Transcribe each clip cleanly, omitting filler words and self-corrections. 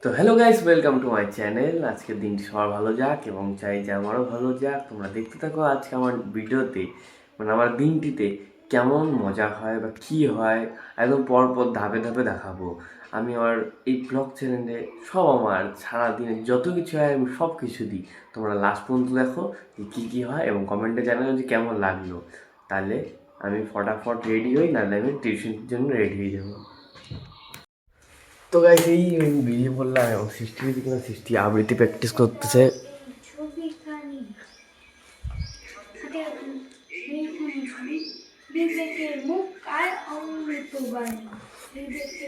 তো hello guys, welcome to my channel. আজকের দিনটি সবার ভালো যাক এবং চাই যে আমারও ভালো যাক। তোমরা দেখতে থাকো আজকে আমার ভিডিওতে, মানে আমার দিনটিতে কেমন মজা হয় বা কী হয়, একদম পরপর ধাপে ধাপে দেখাবো। আমি আমার এই ব্লগ চ্যানেলে সব আমার সারাদিনের যত কিছু হয় আমি সব কিছু দিই। তোমরা লাস্ট পর্যন্ত দেখো যে কী কী হয় এবং কমেন্টে জানাও যে কেমন লাগলো। তাহলে আমি ফটাফট রেডি হই, নাহলে আমি টিউশনের জন্য রেডি হয়ে যাবো। তো গাইস এই বেরিয়ে পড়লাম এবং সৃষ্টি আবৃত্তি প্র্যাকটিস করতেছে।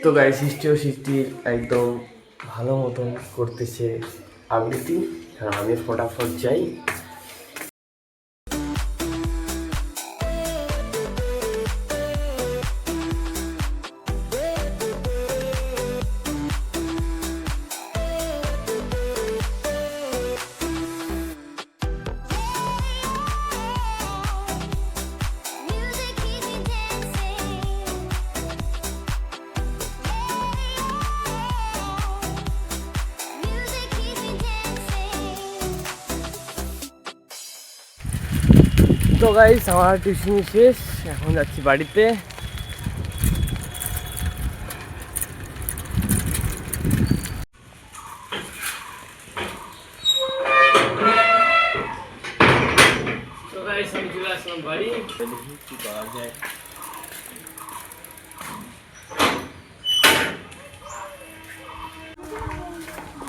তো গাইস সৃষ্টি একদম ভালো মতন করতেছে আবৃত্তি। হ্যাঁ, আমি ফটাফট যাই। তো গাইস আমার টিউশন শেষ, এখন যাচ্ছি বাড়িতে। তো গাইস আমি চলে আসলাম বাড়ি, দেখি কি পাওয়া যায়।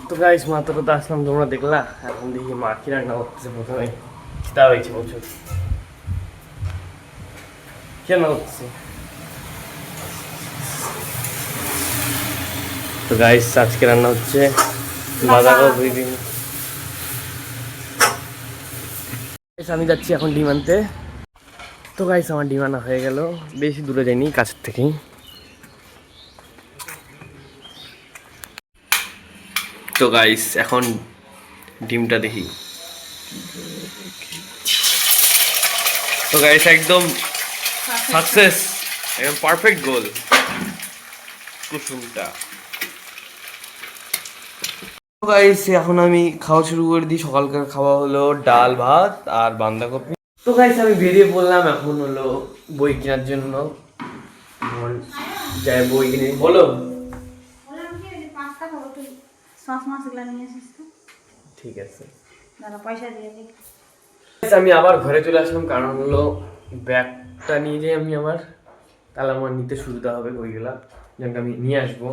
তো গাইস মাত্র তো আসলাম, তোমরা দেখলা। এখন দেখি মা কি রান্না করতেছে। প্রথমে খিদা হয়েছে প্রচুর। কি রান্না করতেছে? তো গাইস আজকে রান্না হচ্ছে বাঁধাকপি ডিম। আমি যাচ্ছি এখন ডিম আনতে। তো গাইস আমার ডিম আনা হয়ে গেল, বেশি দূরে যাইনি, কাছের থেকেই। তো গাইস এখন ডিমটা দেখি। তো গাইস একদম সাকসেস, একদম পারফেক্ট গোল কুসুমটা। তো গাইস এখন আমি খাওয়া শুরু করে দিই। সকালকার খাওয়া হলো ডাল ভাত আর বাঁধাকপি। তো গাইস আমি বেরিয়ে পড়লাম, এখন হলো বই কেনার জন্য। যাই বই কিনে। বলো। ঠিক আছে, আমি আবার ঘরে চলে আসলাম, কারণ হলো ব্যাগটা নিয়ে যাই আমি আমার, তাহলে আমার নিতে সুবিধা হবে বইগুলা, যেন আমি নিয়ে আসবো।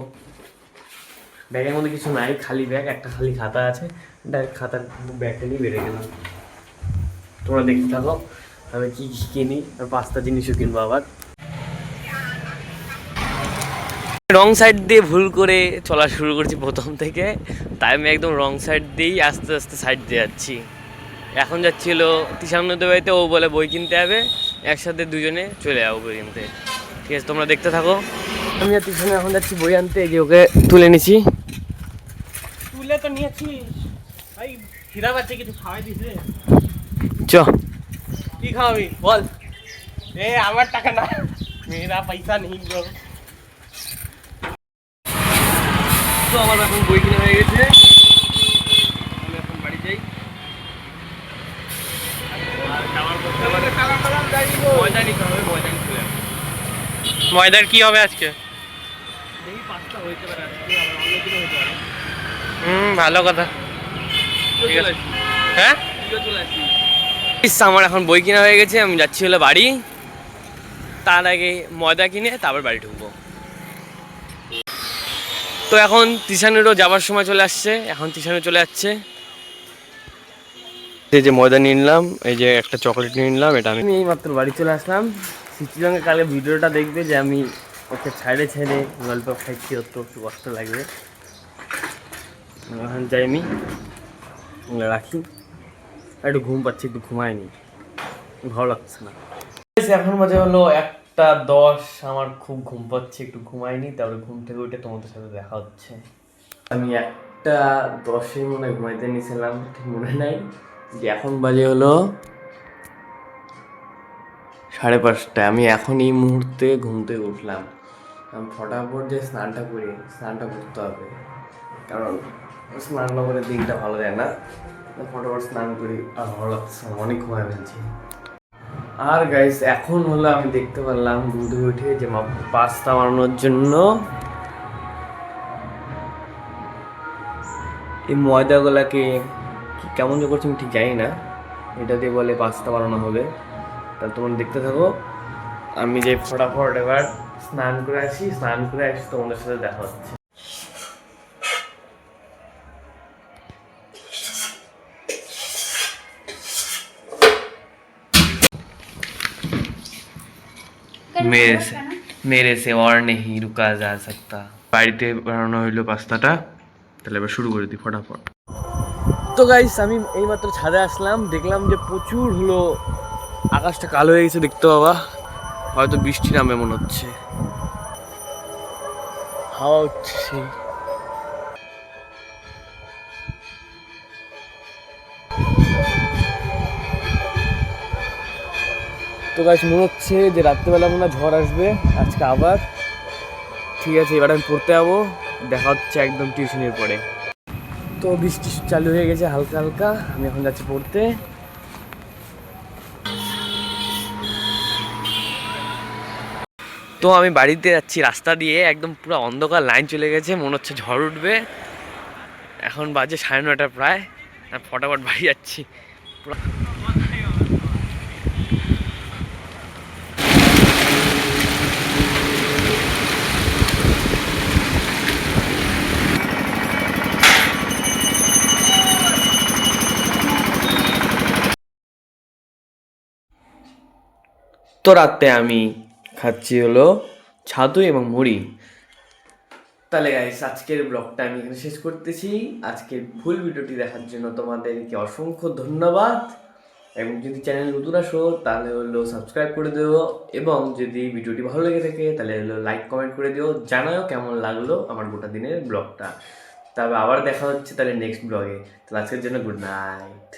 ব্যাগের মধ্যে কিছু নাই, খালি ব্যাগ, একটা খালি খাতা আছে। ডাইরেক্ট খাতার ব্যাগটা নিয়ে বেড়ে গেলাম। তোমরা দেখতে থাকো আমি কি কি কিনি, আর 5টা জিনিসও কিনবো আবার। রং সাইড দিয়ে ভুল করে চলা শুরু করছি প্রথম থেকে, তাই আমি একদম রং সাইড দিয়েই আস্তে আস্তে সাইড দিয়ে যাচ্ছি। এখন যাচ্ছি হলো তিশানদের বাড়িতে, ও বলে বই কিনতে হবে, একসাথে দুজনে চলে যাবো বই কিনতে। ঠিক আছে, তোমরা দেখতে থাকো। আমি আর তিশানে এখন যাচ্ছি বই আনতে, যে ওকে তুলে নিছি। তুলে তো নিয়েছি ভাই, খিদা পাচ্ছে, কিছু খাওয়াই দিছে। চ কি খাওয়াবি বল? এ আমার টাকা না, মেয়েরা পয়সা নেই ব্রো। তো আমার এখন বই কিনে হয়ে গেছে, আমি এখন বাড়ি যাই। ময়দা নিতে হবে, ময়দা নিতে হবে। ময়দার কি হবে আজকে? দেখি 5টা হইতে পারে আজকে, আবার অন্য দিনও হতে পারে। ভালো কথা। ঠিক আছে, হ্যাঁ চলে আসি। আমার এখন বই কিনা হয়ে গেছে, আমি যাচ্ছি হলো বাড়ি। তার আগে ময়দা কিনে তারপর বাড়ি ঢুকবো। তো এখন তিশানেরও যাবার সময় চলে আসছে, এখন তিশানে চলে যাচ্ছে। এই যে ময়দা নিয়ে নিলাম, এই যে একটা চকলেট নিয়ে নিলাম, এটা আমি এই মাত্র বাড়ি চলে আসলাম। সৃষ্টির সঙ্গে কালকে ভিডিওটা দেখবে যে আমি ওকে ছেড়ে গল্প খাইছি, ওর তো একটু কষ্ট লাগবে। এখন যাই আমি রাখি, একটু ঘুম পাচ্ছি, একটু ঘুমায়নি, ভালো লাগছে না। এখন বাজে হলো 1:10, আমার খুব ঘুম পাচ্ছে, একটু ঘুমাইনি, তারপরে ঘুম থেকে উঠে তোমাদের সাথে দেখা হচ্ছে। আমি 1:10 মনে হয় ঘুমাইতে নিয়েছিলাম, ঠিক মনে নাই। যে এখন বাজে হলো 5:30। আমি এখন এই মুহূর্তে ঘুম থেকে উঠলাম। আমি ফটাফট যে স্নানটা করতে হবে। কারণ স্নান না করে দিনটা ভালো যায় না। ফটাফট স্নান করি, আর ভালো লাগছে, অনেক ঘুমায় ফেলছি। আর গাইস এখন হলো আমি দেখতে পারলাম ঘুরে উঠে যে পাস্তা বানানোর জন্য এই ময়দাগুলাকে কেমন যে করছে আমি ঠিক জানি না, এটা দিয়ে বলে পাস্তা বানানো হবে। তাহলে তোমরা দেখতে থাকো, আমি যে ফটাফট এবার স্নান করে আসি তোমাদের সাথে দেখা হচ্ছে। মেরে সে और नहीं रुका जा सकता। বাড়িতে বানানো হইলো পাস্তাটা, তাহলে এবার শুরু করে দিই ফটাফট। তো গাইস আমি এইমাত্র ছাদে আসলাম, দেখলাম যে প্রচুর হলো আকাশটা কালো হয়ে গেছে, দেখতে পাবা হয়তো বৃষ্টি নামে মনে হচ্ছে, হাওয়া হচ্ছে। তো গাইস মনে হচ্ছে যে রাত্রেবেলা মনে হয় ঝড় আসবে আজকে আবার। ঠিক আছে, এবার আমি পড়তে যাবো, দেখা হচ্ছে একদম টিউশনের পরে। তো বৃষ্টি চালু হয়ে গেছে হালকা হালকা, আমি এখন যাচ্ছি পড়তে। তো আমি বাড়িতে যাচ্ছি, রাস্তা দিয়ে একদম পুরো অন্ধকার, লাইন চলে গেছে, মনে হচ্ছে ঝড় উঠবে। এখন বাজে 9:30 প্রায়, আমি ফটাফট বাড়ি যাচ্ছি পুরো। তো রাতে আমি খাচ্ছি হলো ছাতু এবং মুড়ি। তাহলে গাইস আজকের ব্লগটা আমি এখানে শেষ করতেছি। আজকের ফুল ভিডিওটি দেখার জন্য তোমাদেরকে অসংখ্য ধন্যবাদ, এবং যদি চ্যানেল নতুন আসো তাহলে হলো সাবস্ক্রাইব করে দিও, এবং যদি ভিডিওটি ভালো লেগে থাকে তাহলে হলো লাইক কমেন্ট করে দিও, জানাও কেমন লাগলো আমার গোটা দিনের ব্লগটা। তবে আবার দেখা হচ্ছে তাহলে নেক্সট ব্লগে। তাহলে আজকের জন্য গুড নাইট।